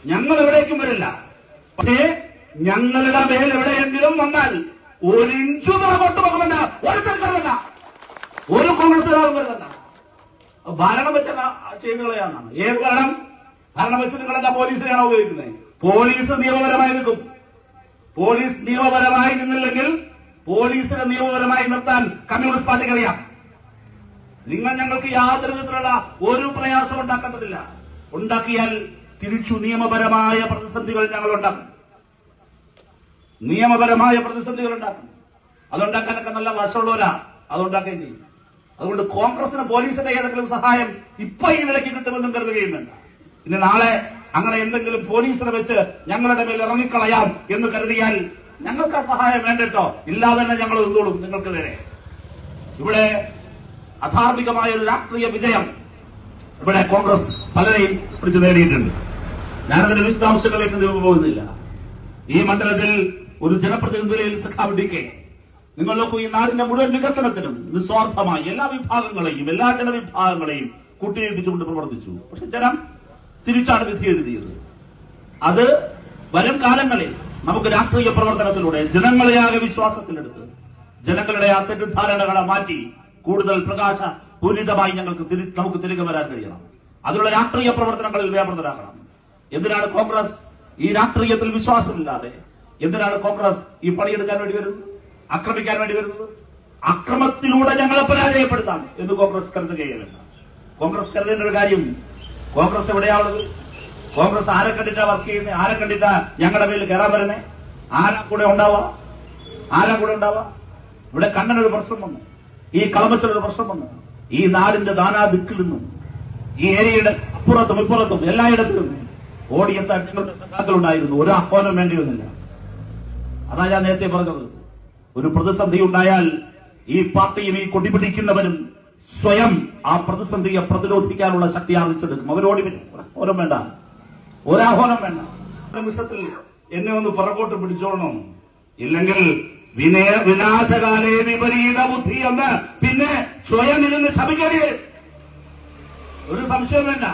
ഞങ്ങൾ എവിടേക്കും വരില്ല. പക്ഷേ ഞങ്ങളുടെ മേൽ എവിടെയെങ്കിലും വന്നാൽ ഒരു ഇഞ്ചു പുറകോട്ട് പോകുമെന്ന ഒരുത്തരല്ല, ഒരു കോൺഗ്രസ്സുകാരും വരുന്നല്ല. ഭരണം വെച്ച ചെയ്യുന്നതാണ്. ഏത് ഭരണം? ഭരണം വെച്ച് നിങ്ങളെന്താ പോലീസിനെയാണോ ഉപയോഗിക്കുന്നത്? പോലീസ് നിയമപരമായി നിൽക്കും. പോലീസ് നിയമപരമായി നിന്നില്ലെങ്കിൽ പോലീസിനെ നിയമപരമായി നിർത്താൻ കമ്മ്യൂണിസ്റ്റ് പാർട്ടിക്ക് അറിയാം. നിങ്ങൾ ഞങ്ങൾക്ക് യാതൊരു വിധത്തിലുള്ള ഒരു പ്രയാസം ഉണ്ടാക്കേണ്ടതില്ല. ഉണ്ടാക്കിയാൽ തിരിച്ചു നിയമപരമായ പ്രതിസന്ധികൾ ഞങ്ങൾ ഉണ്ടാക്കും. നിയമപരമായ പ്രതിസന്ധികൾ ഉണ്ടാക്കും. അതുണ്ടാക്കാനൊക്കെ നല്ല വശമുള്ളവരാ, അതുണ്ടാക്കുകയും ചെയ്യും. അതുകൊണ്ട് കോൺഗ്രസിന് പോലീസിന്റെ ഏതെങ്കിലും സഹായം ഇപ്പൊ ഈ നിലയ്ക്ക് കിട്ടുമെന്നും കരുതുകയുന്നുണ്ട്. ഇനി നാളെ അങ്ങനെ എന്തെങ്കിലും പോലീസിനെ വെച്ച് ഞങ്ങളുടെ മേൽ ഇറങ്ങിക്കളയാം എന്ന് കരുതിയാൽ ഞങ്ങൾക്ക് ആ സഹായം വേണ്ടട്ടോ. ഇല്ലാതെ തന്നെ ഞങ്ങൾ നിന്നോളും നിങ്ങൾക്ക് നേരെ. ഇവിടെ അധാർമികമായ ഒരു രാഷ്ട്രീയ വിജയം ഇവിടെ കോൺഗ്രസ് പലരെയും പിടിച്ചു നേടിയിട്ടുണ്ട്. ഞാനതിന്റെ വിശദാംശങ്ങളിലേക്ക് പോകുന്നില്ല. ഈ മണ്ഡലത്തിൽ ഒരു ജനപ്രതിനിധിയിൽ സഖാവ് ഡി കെ, നിങ്ങൾ നോക്കൂ, ഈ നാടിന്റെ മുഴുവൻ വികസനത്തിനും നിസ്വാർത്ഥമായി എല്ലാ വിഭാഗങ്ങളെയും എല്ലാ ജനവിഭാഗങ്ങളെയും കൂട്ടിയേൽപ്പിച്ചുകൊണ്ട് പ്രവർത്തിച്ചു. പക്ഷെ ജനം തിരിച്ചാണ് വിധി എഴുതിയത്. അത് വരും കാലങ്ങളിൽ നമുക്ക് രാഷ്ട്രീയ പ്രവർത്തനത്തിലൂടെ ജനങ്ങളെയാകെ വിശ്വാസത്തിലെടുത്ത് ജനങ്ങളുടെ ആ തെറ്റിദ്ധാരണകളെ മാറ്റി കൂടുതൽ പ്രകാശപൂരിതമായി നമുക്ക് തിരികെ വരാൻ കഴിയണം. അതിനുള്ള രാഷ്ട്രീയ പ്രവർത്തനങ്ങളിൽ വ്യാപൃതരാകണം. എന്തിനാണ് കോൺഗ്രസ് ഈ രാഷ്ട്രീയത്തിൽ വിശ്വാസമില്ലാതെ, എന്തിനാണ് കോൺഗ്രസ് ഈ പണിയെടുക്കാൻ വേണ്ടി വരുന്നത്, ആക്രമിക്കാൻ വേണ്ടി വരുന്നത്? അക്രമത്തിലൂടെ ഞങ്ങളെ പരാജയപ്പെടുത്താം എന്ന് കോൺഗ്രസ് കരുതുകയല്ല. കോൺഗ്രസ് കരുതേണ്ട ഒരു കാര്യം, കോൺഗ്രസ് എവിടെയാവുള്ളത്? കോൺഗ്രസ് ആരെ കണ്ടിട്ടാ വർക്ക് ചെയ്യുന്നത്? ആരെ കണ്ടിട്ടാ ഞങ്ങളുടെ മേലിൽ കയറാൻ വരുന്നത്? ആരാ കൂടെ ഉണ്ടാവുക? ഇവിടെ കണ്ണനൊരു പ്രശ്നം വന്നു, ഈ കളമച്ചൊരു പ്രശ്നം വന്നു. ഈ നാടിന്റെ നാനാ ദിക്കിൽ നിന്നും ഈ ഏരിയയുടെ അപ്പുറത്തും ഇപ്പുറത്തും എല്ലായിടത്തും ഓടിയെത്താൻ നിങ്ങളുടെ സഖാക്കളുണ്ടായിരുന്നു. ഒരു ആഹ്വാനം വേണ്ടിയൊന്നുമില്ല. അതാ ഞാൻ നേരത്തെ പറഞ്ഞത്. ഒരു പ്രതിസന്ധി ഉണ്ടായാൽ ഈ പാർട്ടിയും ഈ കൊടിപിടിക്കുന്നവരും സ്വയം ആ പ്രതിസന്ധിയെ പ്രതിരോധിക്കാനുള്ള ശക്തി ആർജിച്ചെടുക്കും. അവരോടി ഓരം വേണ്ട, ഒരാഹ്വാനം വേണ്ട. നിമിഷത്തിൽ എന്നെ ഒന്ന് പുറകോട്ട് പിടിച്ചോളണം. ഇല്ലെങ്കിൽ വിനാശകാലേ വിപരീത ബുദ്ധി എന്ന് പിന്നെ സ്വയം ഇരുന്ന് ശപിക്കേണ്ടി വരും. ഒരു സംശയം വേണ്ട.